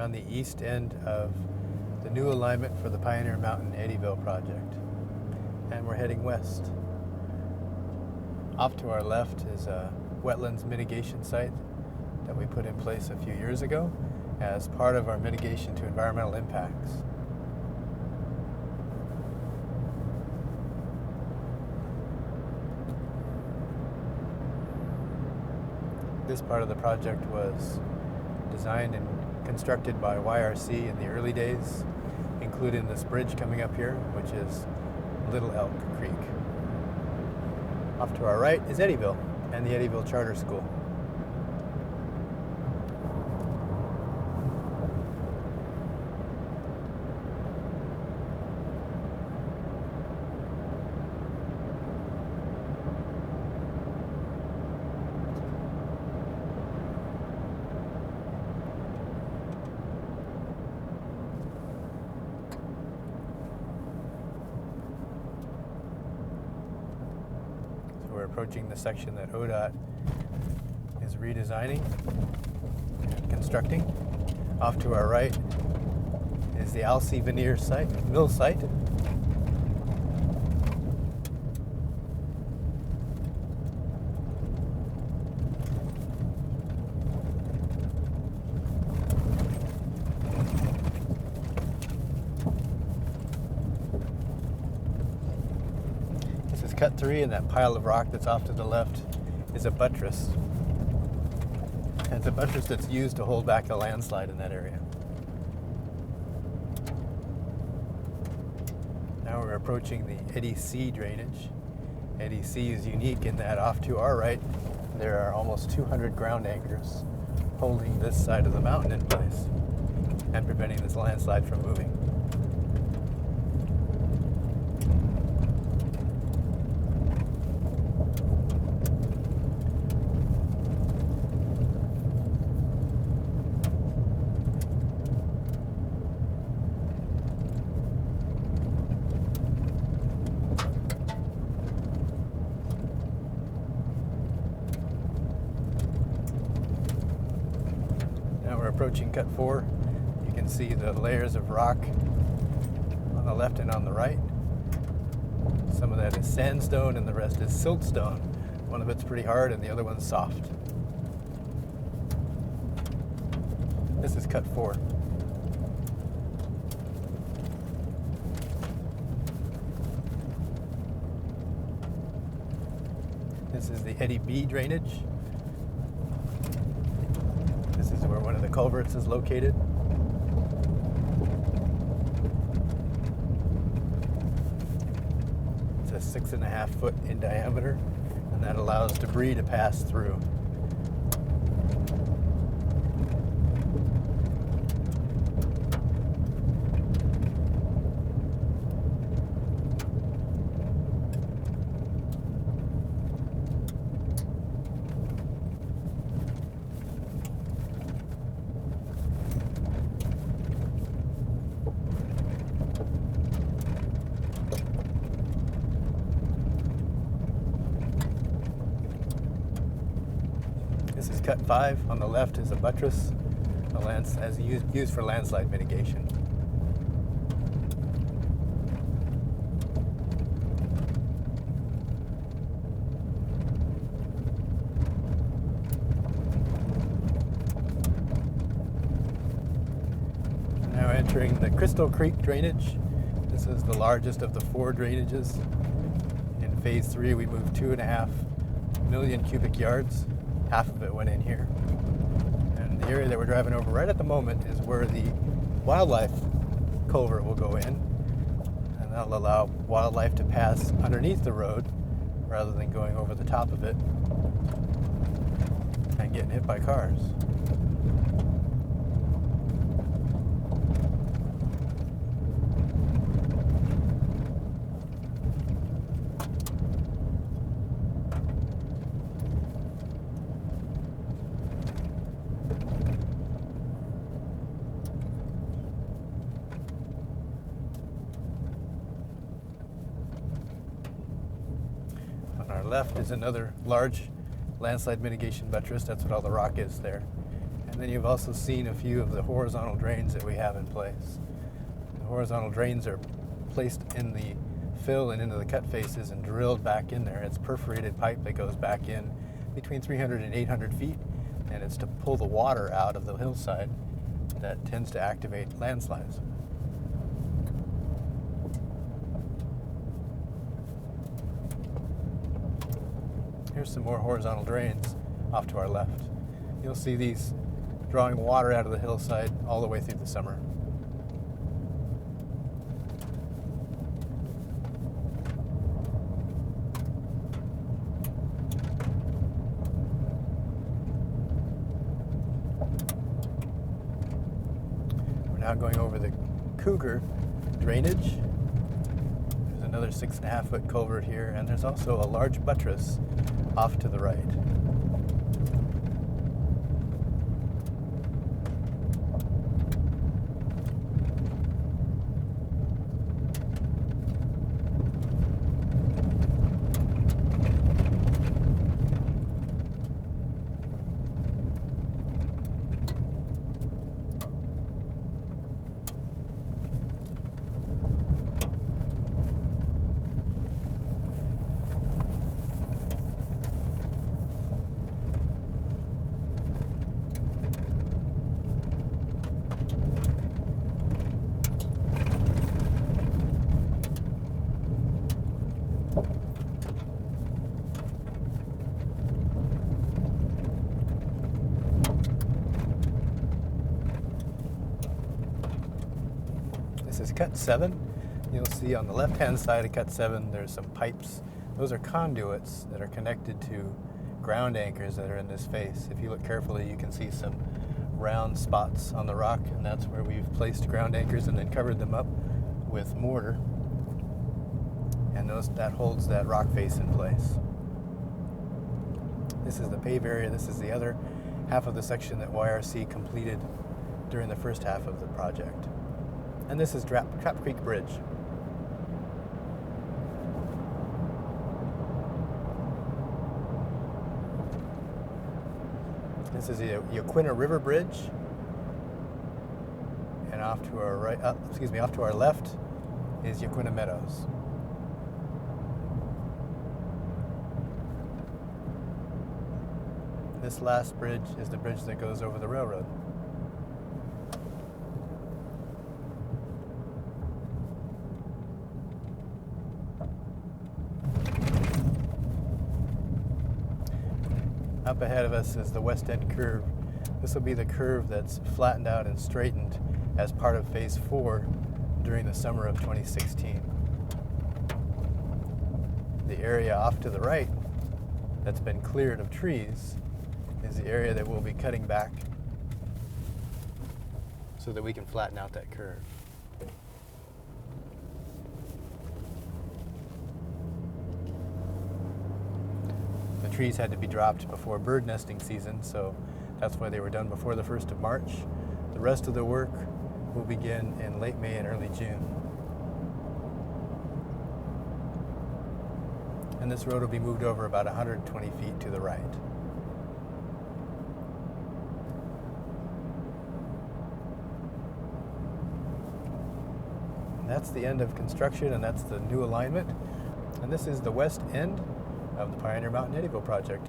on the east end of the new alignment for the Pioneer Mountain Eddyville Project. And we're heading west. Off to our left is a wetlands mitigation site that we put in place a few years ago as part of our mitigation to environmental impacts. This part of the project was designed and constructed by YRC in the early days, including this bridge coming up here, which is Little Elk Creek. Off to our right is Eddyville and the Eddyville Charter School. We're approaching the section that ODOT is redesigning and constructing. Off to our right is the Alsea Veneer mill site. This is cut 3, and that pile of rock that's off to the left is a buttress. And it's a buttress that's used to hold back a landslide in that area. Now we're approaching the Eddy C drainage. Eddy C is unique in that off to our right there are almost 200 ground anchors holding this side of the mountain in place and preventing this landslide from moving. We're approaching cut 4. You can see the layers of rock on the left and on the right. Some of that is sandstone and the rest is siltstone. One of it's pretty hard and the other one's soft. This is cut 4. This is the Eddy B drainage. This is where one of the culverts is located. It's a 6.5 foot in diameter, and that allows debris to pass through. This is cut 5. On the left is a buttress, used for landslide mitigation. Now entering the Crystal Creek drainage. This is the largest of the 4 drainages. In phase 3, we moved 2.5 million cubic yards. Half of it went in here. And the area that we're driving over right at the moment is where the wildlife culvert will go in. And that'll allow wildlife to pass underneath the road rather than going over the top of it and getting hit by cars. On our left is another large landslide mitigation buttress. That's what all the rock is there. And then you've also seen a few of the horizontal drains that we have in place. The horizontal drains are placed in the fill and into the cut faces and drilled back in there. It's perforated pipe that goes back in between 300 and 800 feet, and it's to pull the water out of the hillside that tends to activate landslides. Here's some more horizontal drains off to our left. You'll see these drawing water out of the hillside all the way through the summer. We're now going over the Cougar drainage. There's another 6.5 foot culvert here, and there's also a large buttress off to the right. This is cut 7. You'll see on the left-hand side of cut 7 there's some pipes. Those are conduits that are connected to ground anchors that are in this face. If you look carefully, you can see some round spots on the rock, and that's where we've placed ground anchors and then covered them up with mortar. And that holds that rock face in place. This is the pave area. This is the other half of the section that YRC completed during the first half of the project. And this is Trap Creek Bridge. This is the Yaquina River Bridge. And off to our right, off to our left is Yaquina Meadows. This last bridge is the bridge that goes over the railroad. Up ahead of us is the Westend Curve. This will be the curve that's flattened out and straightened as part of Phase 4 during the summer of 2016. The area off to the right that's been cleared of trees is the area that we'll be cutting back so that we can flatten out that curve. The trees had to be dropped before bird nesting season, so that's why they were done before the 1st of March. The rest of the work will begin in late May and early June. And this road will be moved over about 120 feet to the right. And that's the end of construction, and that's the new alignment. And this is the west end of the Pioneer Mountain Eddyville Project.